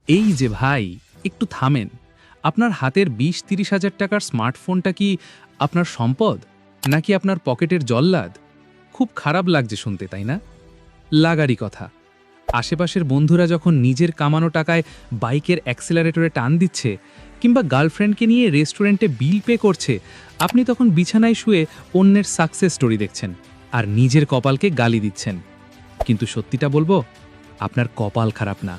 এই যে ভাই, একটু থামেন। আপনার হাতের ২০-৩০ হাজার টাকার স্মার্টফোনটা কি আপনার সম্পদ, নাকি আপনার পকেটের জল্লাদ? খুব খারাপ লাগছে শুনতে, তাই না? লাগারই কথা। আশেপাশের বন্ধুরা যখন নিজের কামানো টাকায় বাইকের অ্যাক্সেলারেটরে টান দিচ্ছে, কিংবা গার্লফ্রেন্ডকে নিয়ে রেস্টুরেন্টে বিল পে করছে, আপনি তখন বিছানায় শুয়ে অন্যের সাকসেস স্টোরি দেখছেন আর নিজের কপালকে গালি দিচ্ছেন। কিন্তু সত্যিটা বলবো, আপনার কপাল খারাপ না,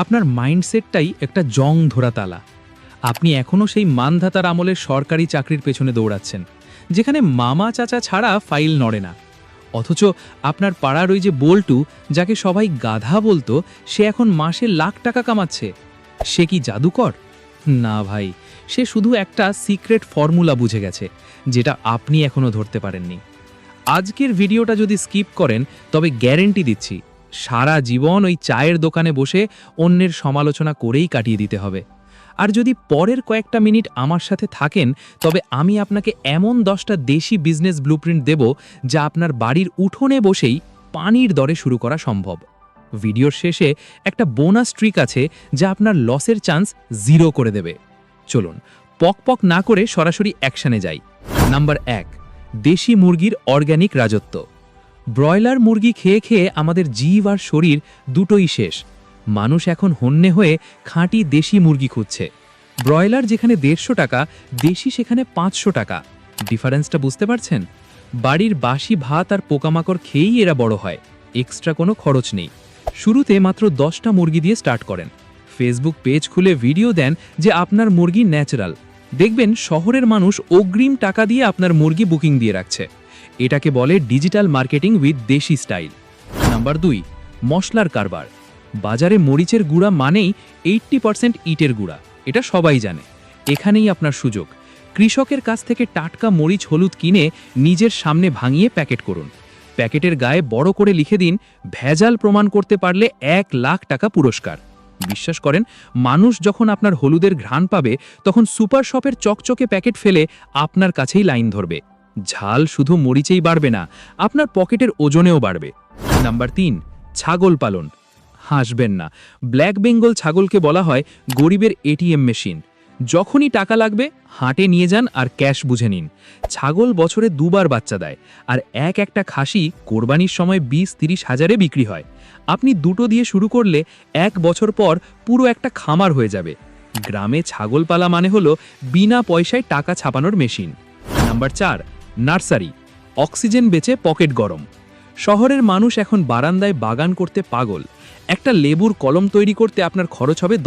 আপনার মাইন্ডসেটটাই একটা জং ধরা তালা। আপনি এখনও সেই মানধাতার আমলের সরকারি চাকরির পেছনে দৌড়াচ্ছেন, যেখানে মামা চাচা ছাড়া ফাইল নড়ে না। অথচ আপনার পাড়ার ওই যে বল্টু, যাকে সবাই গাধা বলতো, সে এখন মাসে লাখ টাকা কামাচ্ছে। সে কি জাদুকর? না ভাই, সে শুধু একটা সিক্রেট ফর্মুলা বুঝে গেছে, যেটা আপনি এখনও ধরতে পারেননি। আজকের ভিডিওটা যদি স্কিপ করেন, তবে গ্যারেন্টি দিচ্ছি সারা জীবন ওই চায়ের দোকানে বসে অন্যের সমালোচনা করেই কাটিয়ে দিতে হবে। আর যদি পরের কয়েকটা মিনিট আমার সাথে থাকেন, তবে আমি আপনাকে এমন 10টা দেশি বিজনেস ব্লুপ্রিন্ট দেব, যা আপনার বাড়ির উঠোনে বসেই পানির দরে শুরু করা সম্ভব। ভিডিওর শেষে একটা বোনাস ট্রিক আছে, যা আপনার লসের চান্স 0 করে দেবে। চলুন পক পক না করে সরাসরি অ্যাকশনে যাই। নাম্বার 1, দেশি মুরগির অর্গ্যানিক রাজত্ব। ব্রয়লার মুরগি খেয়ে খেয়ে আমাদের জিভ আর শরীর দুটোই শেষ। মানুষ এখন হন্যে হয়ে খাঁটি দেশি মুরগি খুঁজছে। ব্রয়লার যেখানে 150 টাকা, দেশি সেখানে 500 টাকা। ডিফারেন্সটা বুঝতে পারছেন? বাড়ির বাসি ভাত আর পোকামাকড় খেয়েই এরা বড় হয়, এক্সট্রা কোনো খরচ নেই। শুরুতে মাত্র 10টা মুরগি দিয়ে স্টার্ট করেন। ফেসবুক পেজ খুলে ভিডিও দেন যে আপনার মুরগি ন্যাচারাল। দেখবেন শহরের মানুষ অগ্রিম টাকা দিয়ে আপনার মুরগি বুকিং দিয়ে রাখছে। এটাকে বলে ডিজিটাল মার্কেটিং উইথ দেশি স্টাইল। নাম্বার 2, মশলার কারবার। বাজারে মরিচের গুঁড়া মানেই 80% ইটের গুঁড়া, এটা সবাই জানে। এখানেই আপনার সুযোগ। কৃষকের কাছ থেকে টাটকা মরিচ হলুদ কিনে নিজের সামনে ভাঙিয়ে প্যাকেট করুন। প্যাকেটের গায়ে বড় করে লিখে দিন, ভেজাল প্রমাণ করতে পারলে 1,00,000 টাকা পুরস্কার। বিশ্বাস করেন, মানুষ যখন আপনার হলুদের ঘ্রাণ পাবে, তখন সুপার শপের চকচকে প্যাকেট ফেলে আপনার কাছেই লাইন ধরবে। ঝাল শুধু মরিচেই বাড়বে না, আপনার পকেটের ওজনেও বাড়বে। নাম্বার 3, ছাগল পালন। হাসবেন না, ব্ল্যাক বেঙ্গল ছাগলকে বলা হয় গরিবের এটিএম মেশিন। যখনই টাকা লাগবে হাটে নিয়ে যান আর ক্যাশ বুঝে নিন। ছাগল বছরে 2বার বাচ্চা দেয়, আর একটা খাসি কোরবানির সময় 20-30 হাজারে বিক্রি হয়। আপনি 2টো দিয়ে শুরু করলে 1 বছর পর পুরো একটা খামার হয়ে যাবে। গ্রামে ছাগল পালা মানে হলো বিনা পয়সায় টাকা ছাপানোর মেশিন। Number 4, nursery. অক্সিজেন বেচে পকেট গরম। শহরের মানুষ এখন বারান্দায় বাগান করতে পাগল। একটা লেবুর কলম তৈরি করতে আপনার খরচ হবে